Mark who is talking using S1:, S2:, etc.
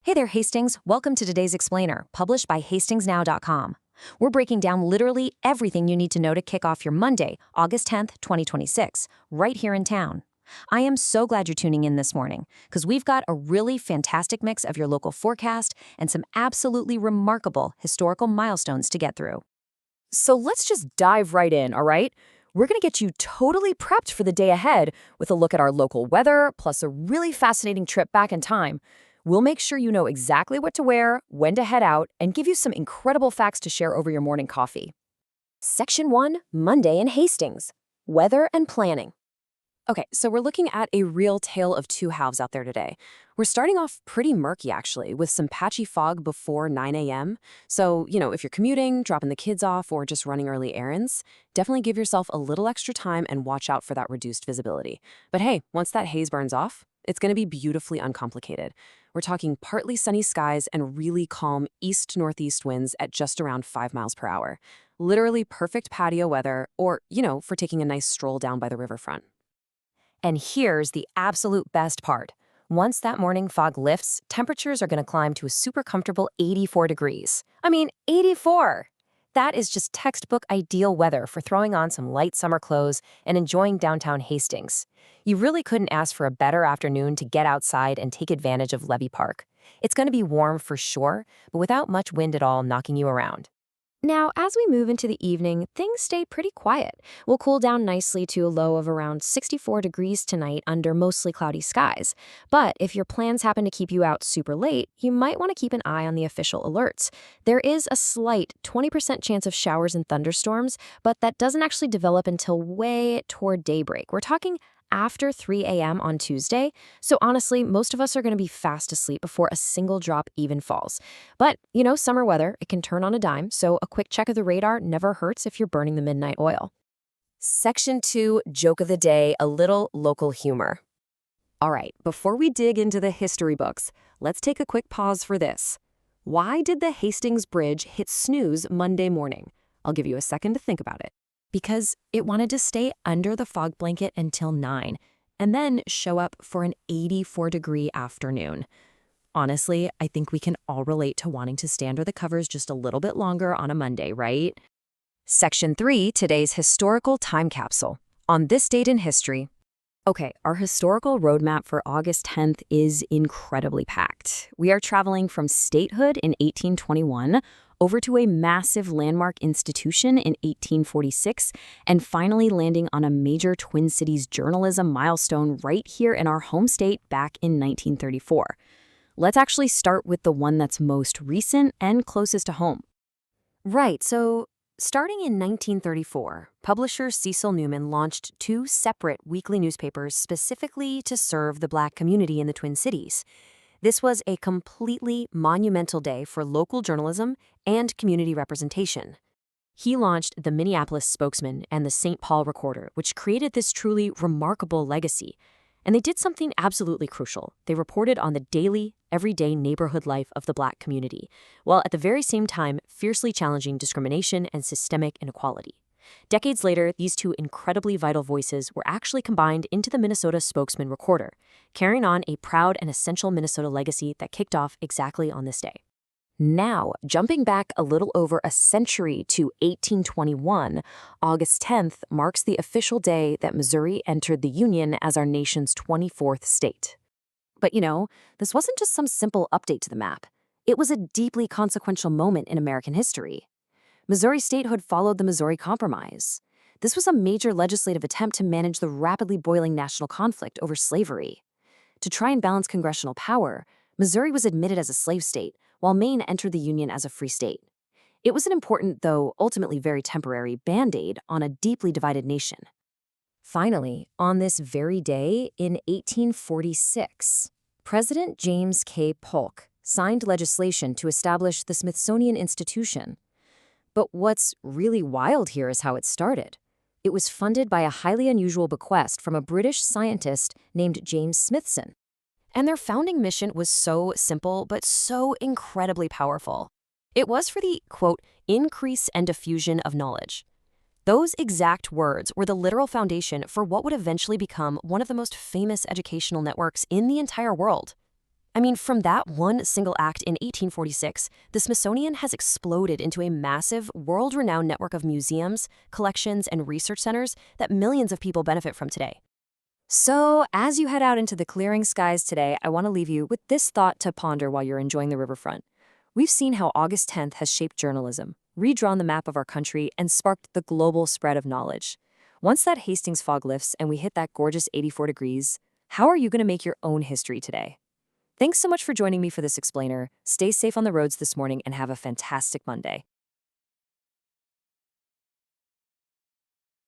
S1: Hey there, Hastings. Welcome to today's Explainer, published by HastingsNow.com. We're breaking down literally everything you need to know to kick off your Monday, August 10th, 2026, right here in town. I am so glad you're tuning in this morning, because we've got a really fantastic mix of your local forecast and some absolutely remarkable historical milestones to get through.
S2: So let's just dive right in, all right? We're going to get you totally prepped for the day ahead with a look at our local weather, plus a really fascinating trip back in time. We'll make sure you know exactly what to wear, when to head out, and give you some incredible facts to share over your morning coffee.
S1: Section 1, Monday in Hastings, Weather and Planning.
S2: Okay, so we're looking at a real tale of two halves out there today. We're starting off pretty murky, actually, with some patchy fog before 9 a.m. So, if you're commuting, dropping the kids off, or just running early errands, definitely give yourself a little extra time and watch out for that reduced visibility. But hey, once that haze burns off, it's going to be beautifully uncomplicated. We're talking partly sunny skies and really calm east-northeast winds at just around 5 miles per hour. Literally perfect patio weather or, for taking a nice stroll down by the riverfront.
S1: And here's the absolute best part. Once that morning fog lifts, temperatures are going to climb to a super comfortable 84 degrees. 84! That is just textbook ideal weather for throwing on some light summer clothes and enjoying downtown Hastings. You really couldn't ask for a better afternoon to get outside and take advantage of Levy Park. It's going to be warm for sure, but without much wind at all knocking you around. Now, as we move into the evening, things stay pretty quiet. We'll cool down nicely to a low of around 64 degrees tonight under mostly cloudy skies. But if your plans happen to keep you out super late, you might want to keep an eye on the official alerts. There is a slight 20% chance of showers and thunderstorms, but that doesn't actually develop until way toward daybreak. We're talking after 3 a.m. on Tuesday, so honestly, most of us are going to be fast asleep before a single drop even falls. But, summer weather, it can turn on a dime, so a quick check of the radar never hurts if you're burning the midnight oil.
S2: Section 2, Joke of the Day, a little local humor. All right, before we dig into the history books, let's take a quick pause for this. Why did the Hastings Bridge hit snooze Monday morning? I'll give you a second to think about it.
S1: Because it wanted to stay under the fog blanket until 9, and then show up for an 84-degree afternoon. Honestly, I think we can all relate to wanting to stay under the covers just a little bit longer on a Monday, right?
S2: Section 3, today's historical time capsule. On this date in history. Okay, our historical roadmap for August 10th is incredibly packed. We are traveling from statehood in 1821 over to a massive landmark institution in 1846, and finally landing on a major Twin Cities journalism milestone right here in our home state back in 1934. Let's actually start with the one that's most recent and closest to home. Right, so starting in 1934, publisher Cecil Newman launched 2 separate weekly newspapers specifically to serve the Black community in the Twin Cities. This was a completely monumental day for local journalism and community representation. He launched the Minneapolis Spokesman and the St. Paul Recorder, which created this truly remarkable legacy. And they did something absolutely crucial. They reported on the daily, everyday neighborhood life of the Black community, while at the very same time fiercely challenging discrimination and systemic inequality. Decades later, these 2 incredibly vital voices were actually combined into the Minnesota Spokesman Recorder, carrying on a proud and essential Minnesota legacy that kicked off exactly on this day. Now, jumping back a little over a century to 1821, August 10th marks the official day that Missouri entered the Union as our nation's 24th state. But this wasn't just some simple update to the map. It was a deeply consequential moment in American history. Missouri statehood followed the Missouri Compromise. This was a major legislative attempt to manage the rapidly boiling national conflict over slavery. To try and balance congressional power, Missouri was admitted as a slave state, while Maine entered the Union as a free state. It was an important, though ultimately very temporary, band-aid on a deeply divided nation. Finally, on this very day in 1846, President James K. Polk signed legislation to establish the Smithsonian Institution. But what's really wild here is how it started. It was funded by a highly unusual bequest from a British scientist named James Smithson. And their founding mission was so simple, but so incredibly powerful. It was for the, quote, increase and diffusion of knowledge. Those exact words were the literal foundation for what would eventually become one of the most famous educational networks in the entire world.
S1: I mean, from that one single act in 1846, the Smithsonian has exploded into a massive, world-renowned network of museums, collections, and research centers that millions of people benefit from today. So, as you head out into the clearing skies today, I want to leave you with this thought to ponder while you're enjoying the riverfront. We've seen how August 10th has shaped journalism, redrawn the map of our country, and sparked the global spread of knowledge. Once that Hastings fog lifts and we hit that gorgeous 84 degrees, how are you going to make your own history today? Thanks so much for joining me for this explainer. Stay safe on the roads this morning and have a fantastic Monday.